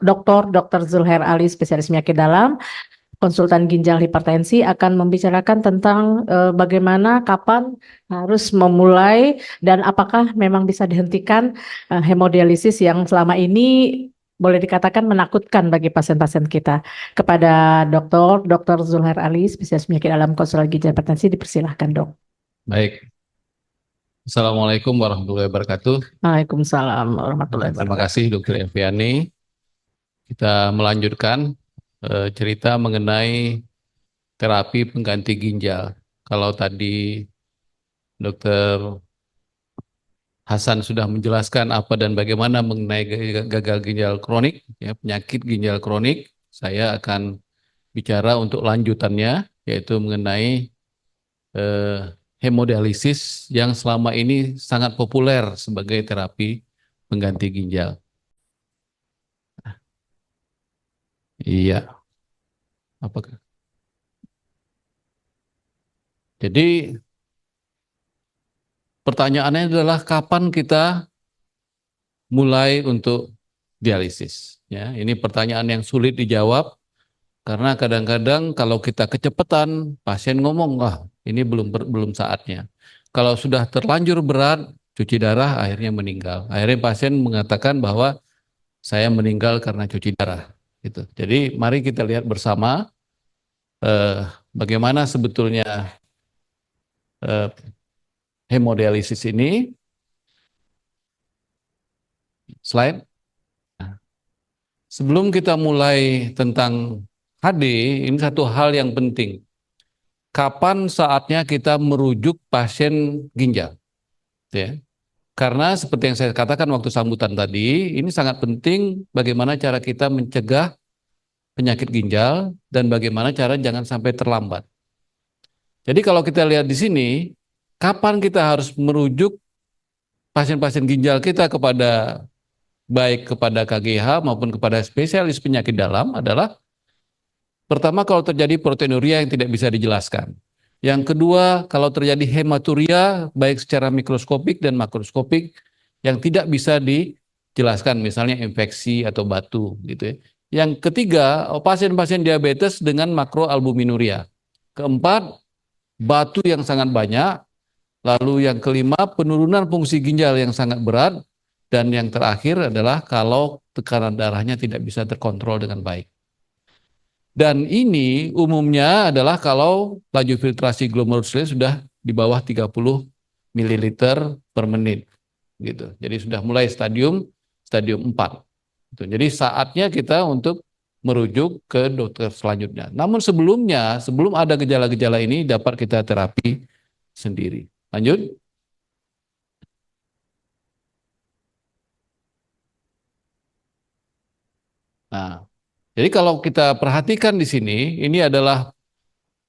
Dr. Zulher Ali, spesialis penyakit dalam, konsultan ginjal hipertensi, akan membicarakan tentang bagaimana, kapan harus memulai, dan apakah memang bisa dihentikan hemodialisis yang selama ini boleh dikatakan menakutkan bagi pasien-pasien kita. Kepada Dr. Zulher Ali, spesialis penyakit dalam, konsultan ginjal hipertensi, dipersilahkan, Dok. Baik, Assalamualaikum warahmatullahi wabarakatuh. Waalaikumsalam warahmatullahi Terima wabarakatuh. kasih Dr. Eviani. Kita melanjutkan cerita mengenai terapi pengganti ginjal. Kalau tadi Dr. Hasan sudah menjelaskan apa dan bagaimana mengenai gagal ginjal kronik, ya, penyakit ginjal kronik, saya akan bicara untuk lanjutannya, yaitu mengenai hemodialisis yang selama ini sangat populer sebagai terapi pengganti ginjal. Iya, apakah? Jadi pertanyaannya adalah kapan kita mulai untuk dialisis? Ya, ini pertanyaan yang sulit dijawab karena kadang-kadang kalau kita kecepatan, pasien ngomong, wah ini belum saatnya. Kalau sudah terlanjur berat, cuci darah, akhirnya meninggal. Akhirnya pasien mengatakan bahwa saya meninggal karena cuci darah. Gitu. Jadi mari kita lihat bersama bagaimana sebetulnya hemodialisis ini. Slide. Sebelum kita mulai tentang HD, ini satu hal yang penting. Kapan saatnya kita merujuk pasien ginjal? Ya. Karena seperti yang saya katakan waktu sambutan tadi, ini sangat penting bagaimana cara kita mencegah penyakit ginjal dan bagaimana cara jangan sampai terlambat. Jadi kalau kita lihat di sini, kapan kita harus merujuk pasien-pasien ginjal kita kepada baik kepada KGH maupun kepada spesialis penyakit dalam adalah pertama kalau terjadi proteinuria yang tidak bisa dijelaskan. Yang kedua kalau terjadi hematuria baik secara mikroskopik dan makroskopik yang tidak bisa dijelaskan, misalnya infeksi atau batu gitu ya. Yang ketiga pasien-pasien diabetes dengan makroalbuminuria. Keempat batu yang sangat banyak. Lalu yang kelima penurunan fungsi ginjal yang sangat berat. Dan yang terakhir adalah kalau tekanan darahnya tidak bisa terkontrol dengan baik. Dan ini umumnya adalah kalau laju filtrasi glomerulus sudah di bawah 30 ml per menit. Gitu. Jadi sudah mulai stadium 4. Gitu. Jadi saatnya kita untuk merujuk ke dokter selanjutnya. Namun sebelumnya, sebelum ada gejala-gejala ini dapat kita terapi sendiri. Lanjut. Nah, jadi kalau kita perhatikan di sini, ini adalah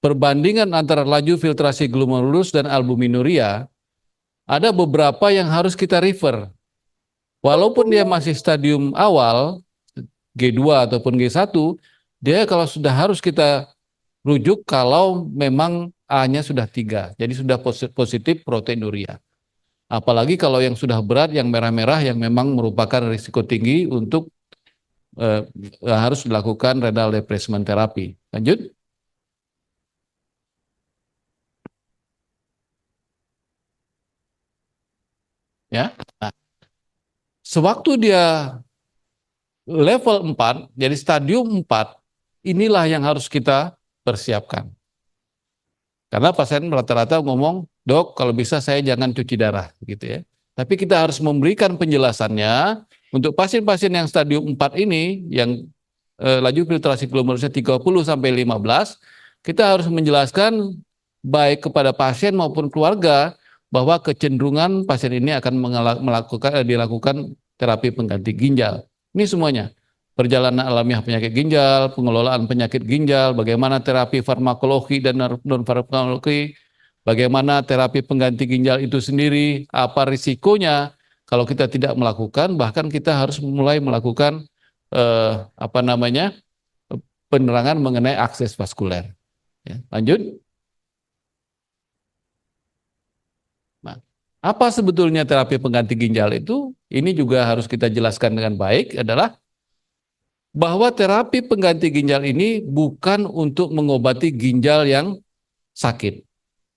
perbandingan antara laju filtrasi glomerulus dan albuminuria. Ada beberapa yang harus kita refer. Walaupun dia masih stadium awal, G2 ataupun G1, dia kalau sudah harus kita rujuk kalau memang A-nya sudah 3. Jadi sudah positif proteinuria. Apalagi kalau yang sudah berat, yang merah-merah, yang memang merupakan risiko tinggi untuk harus dilakukan renal replacement terapi. Lanjut. Ya. Nah, sewaktu dia level 4, jadi stadium 4, inilah yang harus kita persiapkan. Karena pasien rata-rata ngomong, dok kalau bisa saya jangan cuci darah gitu ya. Tapi kita harus memberikan penjelasannya untuk pasien-pasien yang stadium 4 ini, yang laju filtrasi glomerulusnya 30 sampai 15, kita harus menjelaskan baik kepada pasien maupun keluarga bahwa kecenderungan pasien ini akan dilakukan terapi pengganti ginjal. Ini semuanya. Perjalanan alamiah penyakit ginjal, pengelolaan penyakit ginjal, bagaimana terapi farmakologi dan non-farmakologi, bagaimana terapi pengganti ginjal itu sendiri, apa risikonya kalau kita tidak melakukan, bahkan kita harus mulai melakukan penerangan mengenai akses vaskuler. Ya, lanjut. Nah, apa sebetulnya terapi pengganti ginjal itu? Ini juga harus kita jelaskan dengan baik adalah bahwa terapi pengganti ginjal ini bukan untuk mengobati ginjal yang sakit,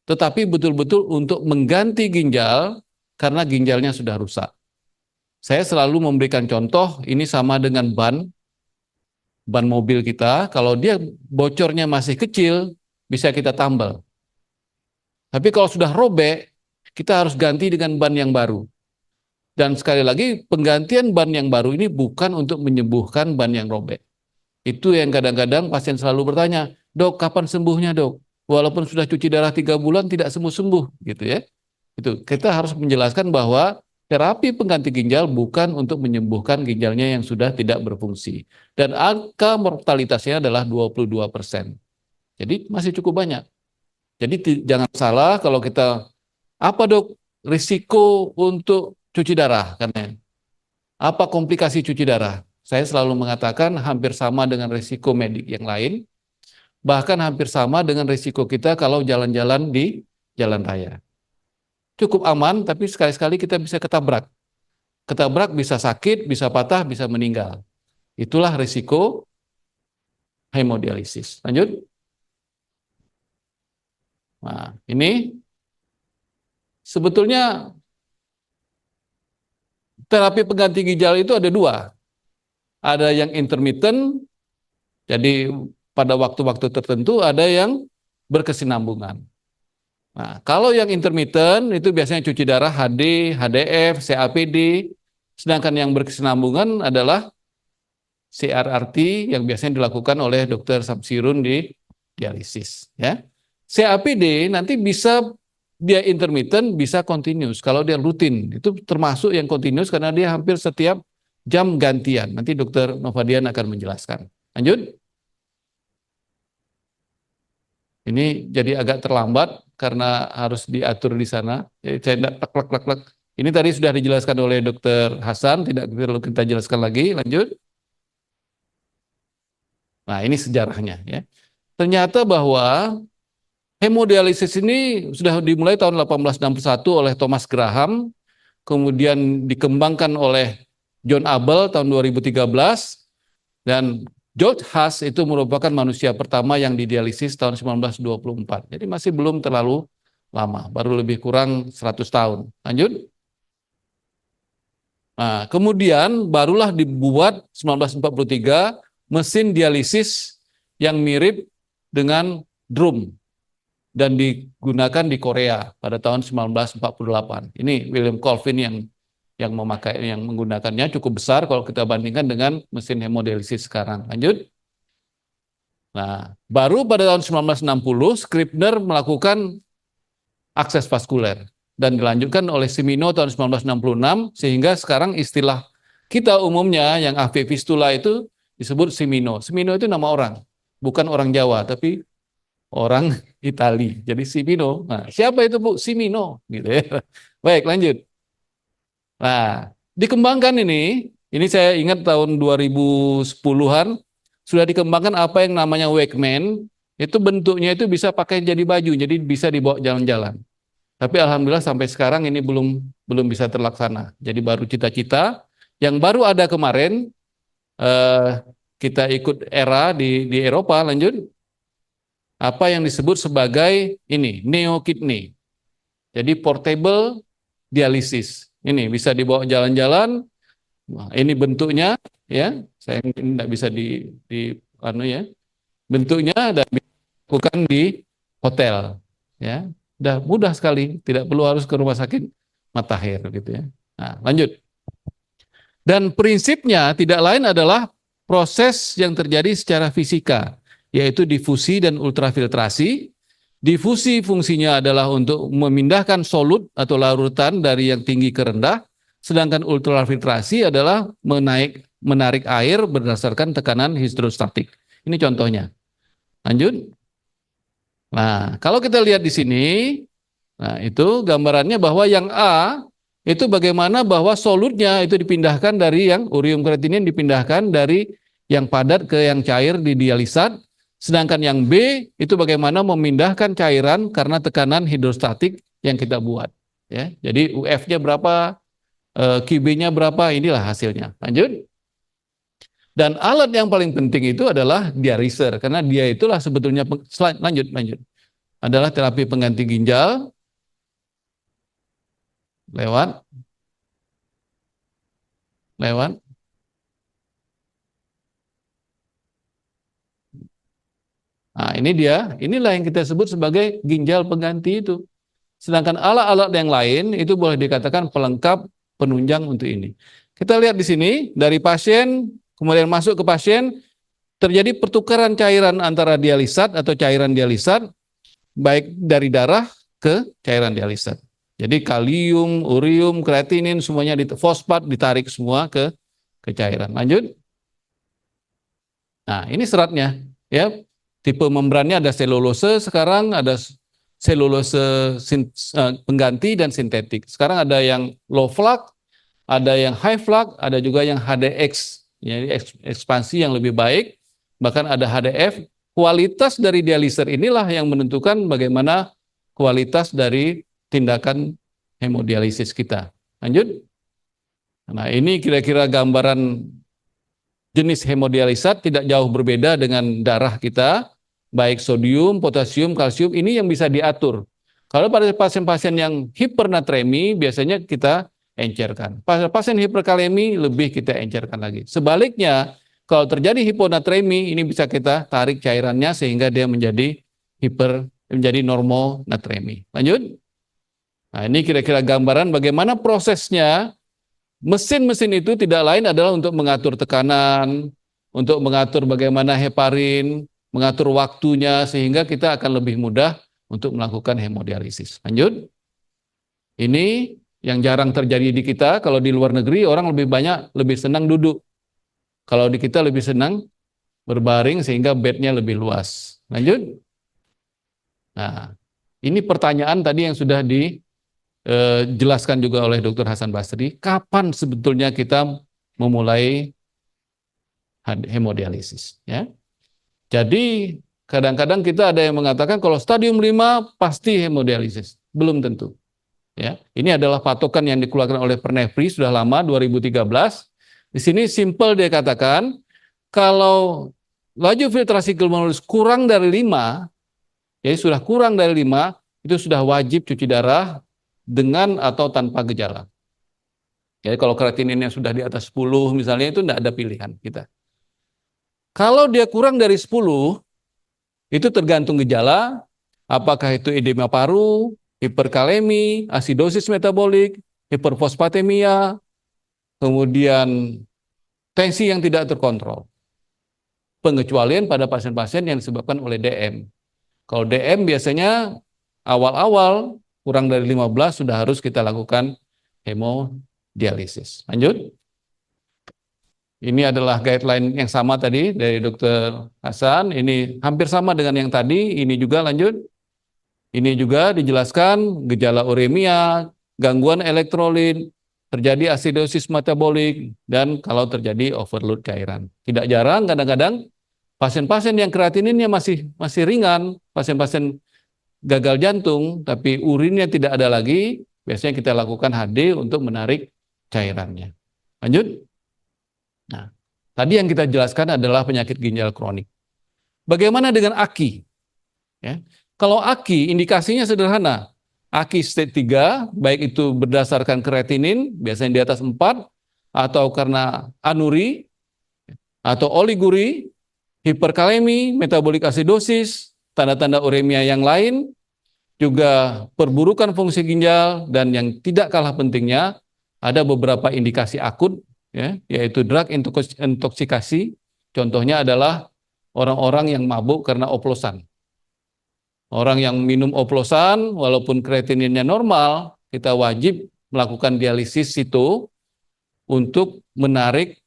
tetapi betul-betul untuk mengganti ginjal karena ginjalnya sudah rusak. Saya selalu memberikan contoh, ini sama dengan ban mobil kita, kalau dia bocornya masih kecil, bisa kita tambal. Tapi kalau sudah robek, kita harus ganti dengan ban yang baru. Dan sekali lagi, penggantian ban yang baru ini bukan untuk menyembuhkan ban yang robek. Itu yang kadang-kadang pasien selalu bertanya, dok, kapan sembuhnya dok? Walaupun sudah cuci darah 3 bulan, tidak sembuh-sembuh, gitu ya. Itu kita harus menjelaskan bahwa terapi pengganti ginjal bukan untuk menyembuhkan ginjalnya yang sudah tidak berfungsi. Dan angka mortalitasnya adalah 22%. Jadi masih cukup banyak. Jadi jangan salah kalau kita, apa dok risiko untuk cuci darah? Karena apa komplikasi cuci darah? Saya selalu mengatakan hampir sama dengan risiko medik yang lain, bahkan hampir sama dengan risiko kita kalau jalan-jalan di jalan raya. Cukup aman, tapi sekali-sekali kita bisa ketabrak. Ketabrak bisa sakit, bisa patah, bisa meninggal. Itulah risiko hemodialisis. Lanjut. Nah, ini sebetulnya terapi pengganti ginjal itu ada dua. Ada yang intermittent, jadi pada waktu-waktu tertentu, ada yang berkesinambungan. Nah, kalau yang intermittent itu biasanya cuci darah HD, HDF, CAPD, sedangkan yang berkesinambungan adalah CRRT yang biasanya dilakukan oleh dokter Samsirun di dialisis. Ya. CAPD nanti bisa dia intermittent, bisa continuous. Kalau dia rutin, itu termasuk yang continuous karena dia hampir setiap jam gantian. Nanti dokter Novadian akan menjelaskan. Lanjut. Ini jadi agak terlambat karena harus diatur di sana. Jadi saya tidak tek. Ini tadi sudah dijelaskan oleh dokter Hasan, tidak perlu kita jelaskan lagi. Lanjut. Nah, ini sejarahnya ya. Ternyata bahwa hemodialisis ini sudah dimulai tahun 1861 oleh Thomas Graham, kemudian dikembangkan oleh John Abel tahun 2013, dan George Haas itu merupakan manusia pertama yang didialisis tahun 1924. Jadi masih belum terlalu lama, baru lebih kurang 100 tahun. Lanjut. Nah, kemudian barulah dibuat 1943 mesin dialisis yang mirip dengan drum dan digunakan di Korea pada tahun 1948. Ini William Colvin yang menggunakannya cukup besar kalau kita bandingkan dengan mesin hemodialisis sekarang. Lanjut. Nah, baru pada tahun 1960 Scribner melakukan akses vaskuler dan dilanjutkan oleh Simino tahun 1966 sehingga sekarang istilah kita umumnya yang AV fistula itu disebut Simino. Simino itu nama orang, bukan orang Jawa tapi orang Itali. Jadi Simino. Nah, siapa itu Bu? Simino gitu ya. Baik, lanjut. Nah, dikembangkan ini saya ingat tahun 2010-an sudah dikembangkan apa yang namanya Wakman, itu bentuknya itu bisa pakai jadi baju, jadi bisa dibawa jalan-jalan. Tapi alhamdulillah sampai sekarang ini belum bisa terlaksana. Jadi baru cita-cita. Yang baru ada kemarin kita ikut era di Eropa, lanjut. Apa yang disebut sebagai ini neo kidney. Jadi portable dialisis. Ini bisa dibawa jalan-jalan. Nah, ini bentuknya ya. Saya tidak bisa ya. Bentuknya dan dilakukan di hotel ya. Udah mudah sekali, tidak perlu harus ke rumah sakit Matahir gitu ya. Nah, lanjut. Dan prinsipnya tidak lain adalah proses yang terjadi secara fisika, yaitu difusi dan ultrafiltrasi. Difusi fungsinya adalah untuk memindahkan solut atau larutan dari yang tinggi ke rendah, sedangkan ultrafiltrasi adalah menarik air berdasarkan tekanan hidrostatik. Ini contohnya. Lanjut. Nah, kalau kita lihat di sini, nah itu gambarannya bahwa yang A itu bagaimana bahwa solutnya itu dipindahkan dari yang urium kreatinin dipindahkan dari yang padat ke yang cair di dialisat, sedangkan yang B itu bagaimana memindahkan cairan karena tekanan hidrostatik yang kita buat. Ya, jadi UF-nya berapa, QB-nya berapa, inilah hasilnya. Lanjut. Dan alat yang paling penting itu adalah dialiser, karena dia itulah sebetulnya lanjut adalah terapi pengganti ginjal lewat lewat Nah, ini dia, inilah yang kita sebut sebagai ginjal pengganti itu. Sedangkan alat-alat yang lain itu boleh dikatakan pelengkap, penunjang untuk ini. Kita lihat di sini, dari pasien, kemudian masuk ke pasien, terjadi pertukaran cairan antara dialisat atau cairan dialisat, baik dari darah ke cairan dialisat. Jadi kalium, urium, kreatinin, semuanya fosfat ditarik semua ke cairan. Lanjut. Nah, ini seratnya, ya. Tipe membrannya ada selulose, sekarang ada selulose pengganti dan sintetik. Sekarang ada yang low flux, ada yang high flux, ada juga yang HDX, jadi ekspansi yang lebih baik, bahkan ada HDF. Kualitas dari dialiser inilah yang menentukan bagaimana kualitas dari tindakan hemodialisis kita. Lanjut. Nah, ini kira-kira gambaran jenis hemodialisat, tidak jauh berbeda dengan darah kita, baik sodium, potasium, kalsium, ini yang bisa diatur. Kalau pada pasien-pasien yang hipernatremi, biasanya kita encerkan. Pada pasien hiperkalemi, lebih kita encerkan lagi. Sebaliknya, kalau terjadi hiponatremi, ini bisa kita tarik cairannya sehingga dia menjadi normonatremi. Lanjut. Nah, ini kira-kira gambaran bagaimana prosesnya. Mesin-mesin itu tidak lain adalah untuk mengatur tekanan, untuk mengatur bagaimana heparin, mengatur waktunya, sehingga kita akan lebih mudah untuk melakukan hemodialisis. Lanjut. Ini yang jarang terjadi di kita. Kalau di luar negeri orang lebih senang duduk. Kalau di kita lebih senang berbaring sehingga bednya lebih luas. Lanjut. Nah, ini pertanyaan tadi yang sudah dijelaskan juga oleh Dr. Hasan Basri. Kapan sebetulnya kita memulai hemodialisis? Ya. Jadi kadang-kadang kita ada yang mengatakan kalau stadium 5 pasti hemodialisis. Belum tentu. Ya, ini adalah patokan yang dikeluarkan oleh Pernefri sudah lama, 2013. Di sini simple dia katakan, kalau laju filtrasi glomerulus kurang dari 5, ya sudah kurang dari 5, itu sudah wajib cuci darah dengan atau tanpa gejala. Jadi kalau kreatininnya sudah di atas 10 misalnya, itu tidak ada pilihan kita. Kalau dia kurang dari 10, itu tergantung gejala, apakah itu edema paru, hiperkalemi, asidosis metabolik, hiperfosfatemia, kemudian tensi yang tidak terkontrol. Pengecualian pada pasien-pasien yang disebabkan oleh DM. Kalau DM biasanya awal-awal kurang dari 15 sudah harus kita lakukan hemodialisis. Lanjut. Ini adalah guideline yang sama tadi dari Dr. Hasan. Ini hampir sama dengan yang tadi. Ini juga lanjut. Ini juga dijelaskan gejala uremia, gangguan elektrolit, terjadi asidosis metabolik, dan kalau terjadi overload cairan. Tidak jarang kadang-kadang pasien-pasien yang kreatininnya masih ringan, pasien-pasien gagal jantung, tapi urinnya tidak ada lagi, biasanya kita lakukan HD untuk menarik cairannya. Lanjut. Nah, tadi yang kita jelaskan adalah penyakit ginjal kronik. Bagaimana dengan AKI? Ya. Kalau AKI, indikasinya sederhana. AKI stage 3, baik itu berdasarkan kreatinin, biasanya di atas 4, atau karena anuri, atau oliguri, hiperkalemi, metabolik asidosis, tanda-tanda uremia yang lain, juga perburukan fungsi ginjal, dan yang tidak kalah pentingnya, ada beberapa indikasi akut, ya, yaitu drug intoxikasi. Contohnya adalah orang-orang yang mabuk karena oplosan. Orang yang minum oplosan, walaupun kreatininnya normal, kita wajib melakukan dialisis itu untuk menarik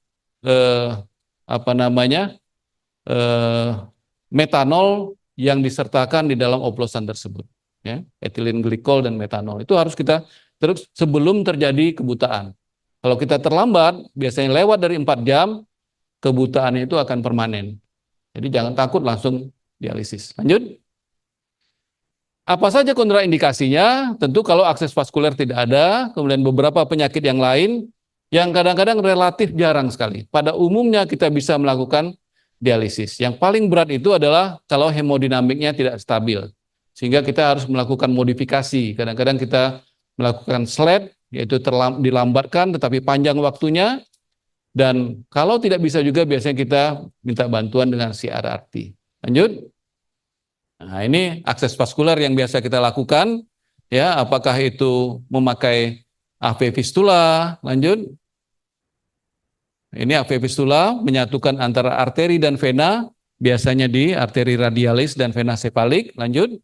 metanol yang disertakan di dalam oplosan tersebut. Ya, etilen glikol dan metanol itu harus kita terus sebelum terjadi kebutaan. Kalau kita terlambat, biasanya lewat dari 4 jam, kebutaannya itu akan permanen. Jadi jangan takut langsung dialisis. Lanjut. Apa saja kontraindikasinya? Tentu kalau akses vaskuler tidak ada, kemudian beberapa penyakit yang lain, yang kadang-kadang relatif jarang sekali. Pada umumnya kita bisa melakukan dialisis. Yang paling berat itu adalah kalau hemodinamiknya tidak stabil. Sehingga kita harus melakukan modifikasi. Kadang-kadang kita melakukan SLED, yaitu dilambatkan tetapi panjang waktunya. Dan kalau tidak bisa juga biasanya kita minta bantuan dengan CRRT. Lanjut. Nah, ini akses vaskular yang biasa kita lakukan, ya, apakah itu memakai AV fistula, lanjut. Ini AV fistula menyatukan antara arteri dan vena, biasanya di arteri radialis dan vena sefalik, lanjut.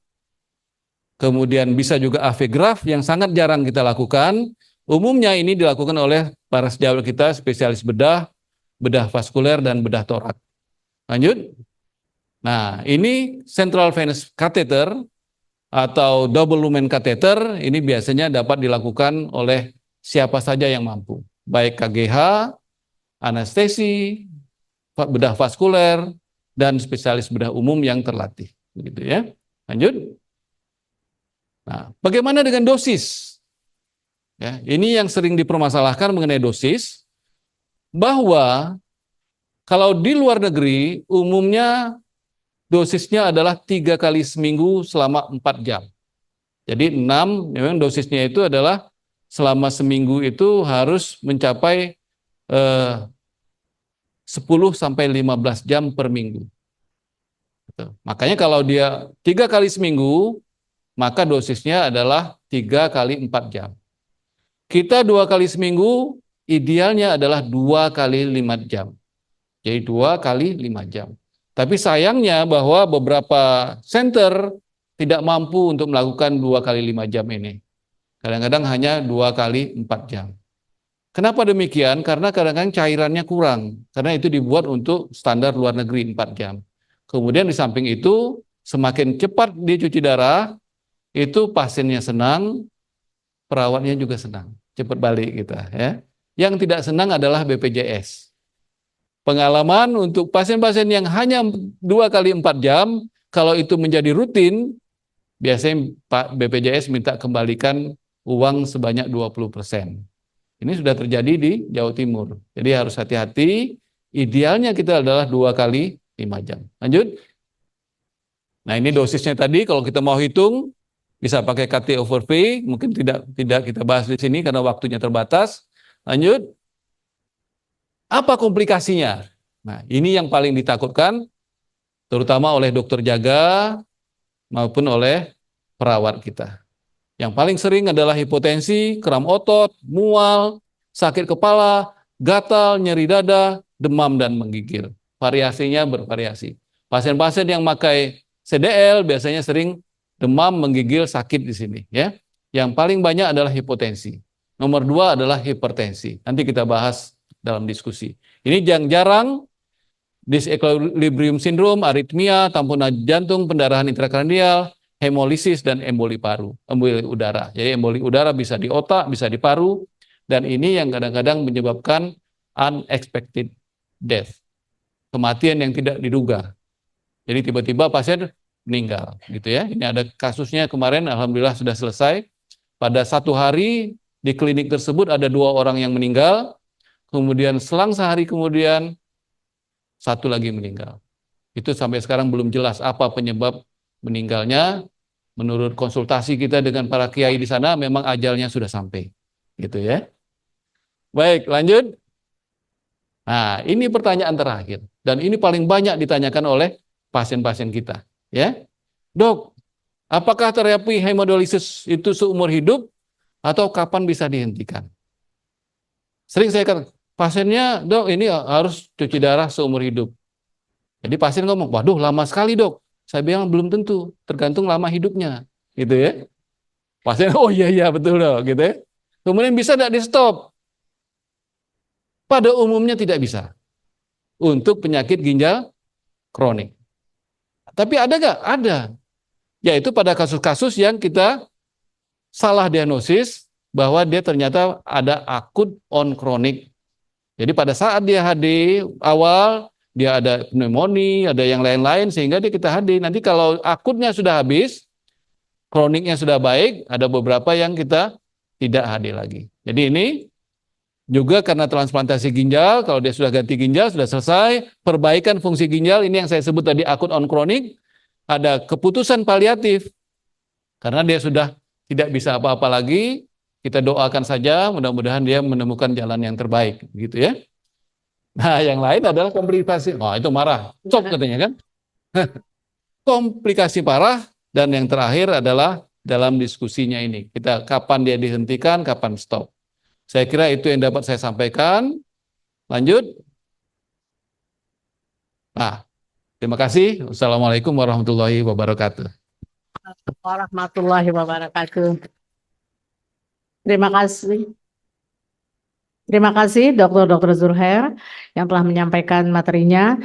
Kemudian bisa juga AV graf yang sangat jarang kita lakukan. Umumnya ini dilakukan oleh para sejawat kita, spesialis bedah, bedah vaskuler, dan bedah torak. Lanjut. Nah, ini central venous catheter atau double lumen catheter, ini biasanya dapat dilakukan oleh siapa saja yang mampu. Baik KGH, anestesi, bedah vaskuler, dan spesialis bedah umum yang terlatih. Begitu ya. Lanjut. Nah, bagaimana dengan dosis? Ya, ini yang sering dipermasalahkan mengenai dosis, bahwa kalau di luar negeri umumnya dosisnya adalah 3 kali seminggu selama 4 jam. Jadi 6, memang dosisnya itu adalah selama seminggu itu harus mencapai 10 sampai 15 jam per minggu. Makanya kalau dia 3 kali seminggu, maka dosisnya adalah 3 kali 4 jam. Kita 2 kali seminggu, idealnya adalah 2 kali 5 jam. Jadi 2 kali 5 jam. Tapi sayangnya bahwa beberapa center tidak mampu untuk melakukan 2 kali 5 jam ini. Kadang-kadang hanya 2 kali 4 jam. Kenapa demikian? Karena kadang-kadang cairannya kurang. Karena itu dibuat untuk standar luar negeri 4 jam. Kemudian di samping itu, semakin cepat dia cuci darah, itu pasiennya senang, perawatnya juga senang, cepat balik kita ya. Yang tidak senang adalah BPJS. Pengalaman untuk pasien-pasien yang hanya 2 kali 4 jam, kalau itu menjadi rutin, biasanya Pak BPJS minta kembalikan uang sebanyak 20%. Ini sudah terjadi di Jawa Timur. Jadi harus hati-hati, idealnya kita adalah 2 kali 5 jam. Lanjut. Nah, ini dosisnya tadi, kalau kita mau hitung, bisa pakai KT over V, mungkin tidak kita bahas di sini karena waktunya terbatas. Lanjut. Apa komplikasinya? Nah, ini yang paling ditakutkan, terutama oleh dokter jaga maupun oleh perawat kita. Yang paling sering adalah hipotensi, kram otot, mual, sakit kepala, gatal, nyeri dada, demam, dan menggigil. Variasinya bervariasi. Pasien-pasien yang pakai CDL biasanya sering demam, menggigil, sakit di sini, ya. Yang paling banyak adalah hipotensi. Nomor 2 adalah hipertensi. Nanti kita bahas dalam diskusi. Ini yang jarang, disequilibrium syndrome, aritmia, tamponade jantung, pendarahan intrakranial, hemolisis, dan emboli paru, emboli udara. Jadi emboli udara bisa di otak, bisa di paru, dan ini yang kadang-kadang menyebabkan unexpected death, kematian yang tidak diduga. Jadi tiba-tiba pasien meninggal, gitu ya. Ini ada kasusnya kemarin, alhamdulillah sudah selesai. Pada 1 hari di klinik tersebut ada 2 orang yang meninggal, kemudian selang sehari kemudian 1 lagi meninggal. Itu sampai sekarang belum jelas apa penyebab meninggalnya. Menurut konsultasi kita dengan para kiai di sana, memang ajalnya sudah sampai, gitu ya. Baik, lanjut. Nah, ini pertanyaan terakhir, dan ini paling banyak ditanyakan oleh pasien-pasien kita. Ya, Dok, apakah terapi hemodialisis itu seumur hidup atau kapan bisa dihentikan? Sering saya katakan, pasiennya, Dok, ini harus cuci darah seumur hidup. Jadi pasien ngomong, waduh lama sekali, Dok. Saya bilang belum tentu, tergantung lama hidupnya, gitu ya. Pasien, oh iya betul, Dok, gitu ya. Kemudian bisa tidak di stop? Pada umumnya tidak bisa untuk penyakit ginjal kronik. Tapi ada nggak? Ada. Yaitu pada kasus-kasus yang kita salah diagnosis bahwa dia ternyata ada akut on kronik. Jadi pada saat dia HD awal, dia ada pneumonia, ada yang lain-lain, sehingga dia kita HD. Nanti kalau akutnya sudah habis, kroniknya sudah baik, ada beberapa yang kita tidak HD lagi. Jadi ini Juga karena transplantasi ginjal, kalau dia sudah ganti ginjal, sudah selesai, perbaikan fungsi ginjal, ini yang saya sebut tadi akut on kronik, ada keputusan paliatif. Karena dia sudah tidak bisa apa-apa lagi, kita doakan saja, mudah-mudahan dia menemukan jalan yang terbaik, gitu ya. Nah, yang lain adalah komplikasi. Oh, itu marah. Stop katanya kan. Komplikasi parah, dan yang terakhir adalah dalam diskusinya ini. Kita kapan dia dihentikan, kapan stop. Saya kira itu yang dapat saya sampaikan. Lanjut. Nah, terima kasih. Wassalamualaikum warahmatullahi wabarakatuh. Warahmatullahi wabarakatuh. Terima kasih. Terima kasih Dr. Zulher yang telah menyampaikan materinya.